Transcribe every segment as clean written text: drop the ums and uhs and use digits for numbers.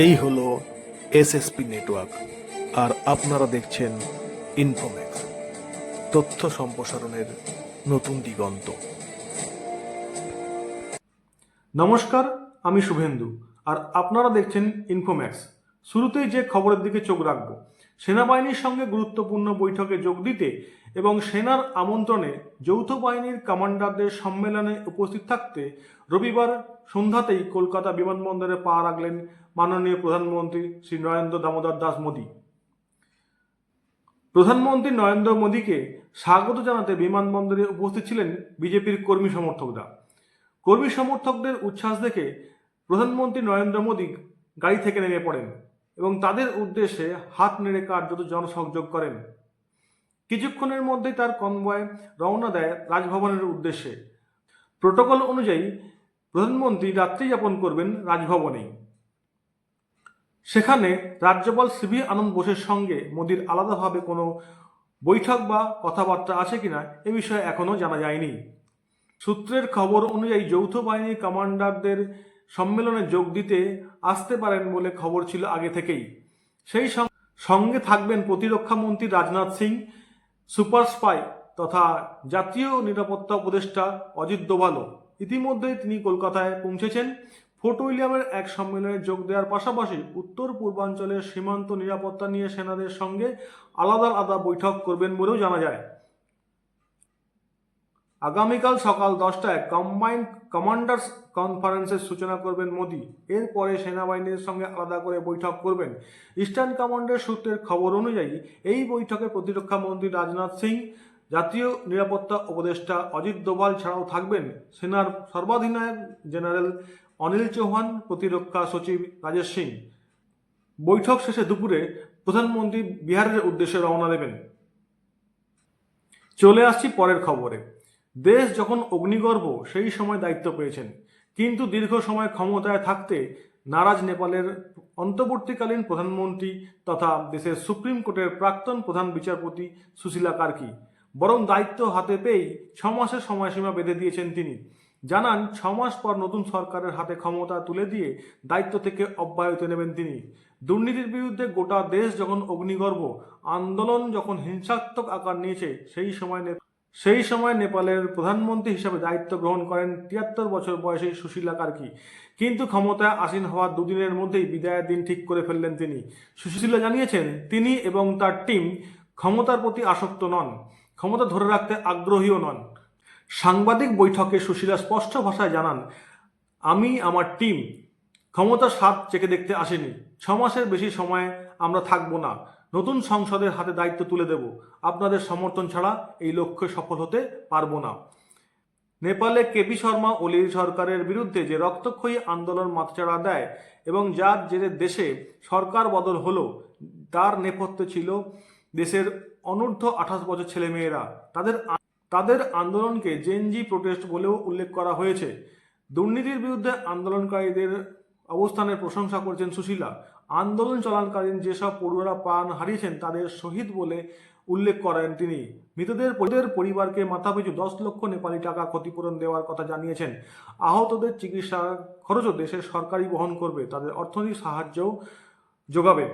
এই হলো SSP network, আর আপনারা দেখছেন ইনফোম্যাক্স, তথ্য সম্প্রসারণের নতুন দিগন্ত। নমস্কার, আমি শুভেন্দু, আর আপনারা দেখছেন ইনফোম্যাক্স। শুরুতেই যে খবরের দিকে চোখ রাখব, সেনাবাহিনীর সঙ্গে গুরুত্বপূর্ণ বৈঠকে যোগ দিতে এবং সেনার আমন্ত্রণে যৌথ বাহিনীর কমান্ডারদের সম্মেলনে উপস্থিত থাকতে রবিবার সন্ধ্যাতেই কলকাতা বিমানবন্দরে পা রাখলেন মাননীয় প্রধানমন্ত্রী শ্রী নরেন্দ্র দামোদর দাস মোদী। প্রধানমন্ত্রী নরেন্দ্র মোদীকে স্বাগত জানাতে বিমানবন্দরে উপস্থিত ছিলেন বিজেপির কর্মী সমর্থকরা। কর্মী সমর্থকদের উচ্ছ্বাস দেখে প্রধানমন্ত্রী নরেন্দ্র মোদী গাড়ি থেকে নেমে পড়েন এবং তাদের উদ্দেশ্যে হাত নেড়ে কার্যত জনসংযোগ করেন। কিছুক্ষণের মধ্যেই তার কনভয় রওনা দেয় রাজভবনের উদ্দেশ্যে। প্রোটোকল অনুযায়ী প্রধানমন্ত্রী রাত্রি যাপন করবেন রাজভবনেই। সেখানে রাজ্যপাল সিভি আনন্দ বোসের সঙ্গে মোদীর আলাদাভাবে কোনো বৈঠক বা কথাবার্তা আছে কিনা এ বিষয়ে এখনও জানা যায়নি। সূত্রের খবর অনুযায়ী যৌথ বাহিনীর কমান্ডারদের সম্মেলনে যোগ দিতে আসতে পারেন বলে খবর ছিল আগে থেকেই। সেই সঙ্গে থাকবেন প্রতিরক্ষা মন্ত্রী রাজনাথ সিং, সুপার স্পাই তথা জাতীয় নিরাপত্তা উপদেষ্টা অজিত দোভালও। ইতিমধ্যেই তিনি কলকাতায় পৌঁছেছেন। ফোর্ট উইলিয়ামের এক সম্মেলনে যোগ দেওয়ার পাশাপাশি উত্তর পূর্বাঞ্চলের সীমান্ত নিরাপত্তা নিয়ে সেনাদের সঙ্গে আলাদা আলাদা বৈঠক করবেন বলেও জানা যায়। আগামীকাল সকাল 10টায় কম্বাইন্ড কমান্ডার্স কনফারেন্সের সূচনা করবেন মোদী। এরপরে সেনাবাহিনীর সঙ্গে আলাদা করে বৈঠক করবেন। ইস্টার্ন কমান্ডের সূত্রের খবর অনুযায়ী এই বৈঠকে প্রতিরক্ষা মন্ত্রী রাজনাথ সিং, জাতীয় নিরাপত্তা উপদেষ্টা অজিত দোভাল ছাড়াও থাকবেন সেনার সর্বাধিনায়ক জেনারেল অনিল চৌহান, প্রতিরক্ষা সচিব রাজেশ সিং। বৈঠক শেষে দুপুরে প্রধানমন্ত্রী বিহারের উদ্দেশ্যে রওনা দেবেন। চলে আসছি পরের খবরে। দেশ যখন অগ্নিগর্ভ সেই সময় দায়িত্ব পেয়েছেন, কিন্তু দীর্ঘ সময় ক্ষমতায় থাকতে নারাজ নেপালের অন্তর্বর্তীকালীন প্রধানমন্ত্রী তথা দেশের সুপ্রিম কোর্টের প্রাক্তন প্রধান বিচারপতি সুশীলা কার্কি। বরং দায়িত্ব হাতে পেয়েই 6 মাসের সময়সীমা বেঁধে দিয়েছেন তিনি। জানান 6 মাস পর নতুন সরকারের হাতে ক্ষমতা তুলে দিয়ে দায়িত্ব থেকে অব্যাহতি নেবেন তিনি। দুর্নীতির বিরুদ্ধে গোটা দেশ যখন অগ্নিগর্ভ, আন্দোলন যখন হিংসাত্মক আকার নিয়েছে, সেই সময় নেপালের প্রধানমন্ত্রী হিসাবে দায়িত্ব গ্রহণ করেন 73 বছর বয়সী সুশীলা কার্কি। কিন্তু ক্ষমতায় আসীন হওয়ার দুদিনের মধ্যেই বিদায়ের দিন ঠিক করে ফেললেন তিনি। সুশীলা জানিয়েছেন তিনি এবং তার টিম ক্ষমতার প্রতি আসক্ত নন, ক্ষমতা ধরে রাখতে আগ্রহীও নন। সাংবাদিক বৈঠকে সুশীলা স্পষ্ট ভাষায় জানান, আমি আমার টিম ক্ষমতার স্বাদ চেখে দেখতে আসেনি। 6 মাসের বেশি সময় আমরা থাকবো না। নতুন সংসদের হাতে দায়িত্ব তুলে দেব। আপনাদের সমর্থন ছাড়া এই লক্ষ্যে সফল হতে পারবো না। নেপালে কেপি শর্মা ওলির সরকারের বিরুদ্ধে যে রক্তক্ষয়ী আন্দোলন মাথাচাড়া দেয় এবং যার জেরে দেশে সরকার বদল হলো, তার নেপথ্যে ছিল দেশের অনূর্ধ্ব 28 বছর ছেলেমেয়েরা। তাদের আন্দোলনকে জেনজি প্রোটেস্ট বলেও উল্লেখ করা হয়েছে। দুর্নীতির বিরুদ্ধে আন্দোলনকারীদের অবস্থানের প্রশংসা করেছেন সুশীলা। আন্দোলন চলাকালীন যেসব পড়ুয়ারা প্রাণ হারিয়েছেন তাদের শহীদ বলে উল্লেখ করেন তিনি। মৃতদের পরিবারকে মাথাপিছু 10 লক্ষ নেপালি টাকা ক্ষতিপূরণ দেওয়ার কথা জানিয়েছেন। আহতদের চিকিৎসা খরচও দেশের সরকারই বহন করবে, তাদের অর্থনৈতিক সাহায্যও যোগাবে।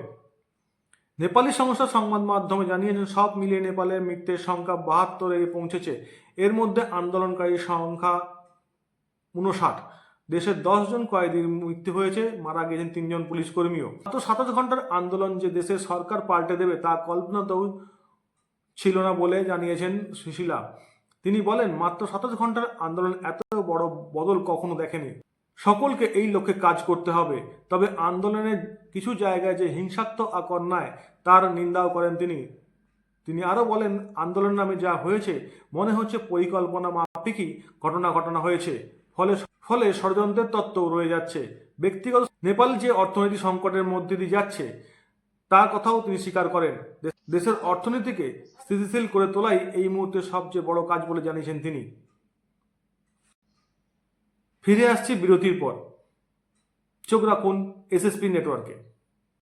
নেপালি সংস্থা সংবাদ মাধ্যমে জানিয়েছেন, সব মিলিয়ে নেপালের মৃতের সংখ্যা 72-এ পৌঁছেছে। এর মধ্যে আন্দোলনকারীর সংখ্যা 59। দেশের 10 জন কয়েদির মৃত্যু হয়েছে, মারা গেছেন 3 জন পুলিশ কর্মীও। মাত্র 27 ঘন্টার আন্দোলন যে দেশের সরকার পাল্টে দেবে তা কল্পনাতেও ছিল না বলে জানিয়েছেন সুশীলা। তিনি বলেন, মাত্র 27 ঘন্টার আন্দোলন এত বড় বদল কখনো দেখেনি। সকলকে এই লক্ষ্যে কাজ করতে হবে। তবে আন্দোলনের কিছু জায়গায় যে হিংসাত্মক আকার নেয় তার নিন্দাও করেন তিনি আরও বলেন, আন্দোলন নামে যা হয়েছে মনে হচ্ছে পরিকল্পনা মাফিকই ঘটনা হয়েছে, ফলে ষড়যন্ত্রের তত্ত্ব রয়ে যাচ্ছে। ব্যক্তিগত নেপাল যে অর্থনৈতিক সংকটের মধ্যে দিয়ে যাচ্ছে তার কথাও তিনি স্বীকার করেন। দেশের অর্থনীতিকে স্থিতিশীল করে তোলাই এই মুহূর্তে সবচেয়ে বড় কাজ বলে জানিয়েছেন তিনি। ফিরে আসছি বিরতির পর। চোখ রাখুন এসএসপি নেটওয়ার্কে।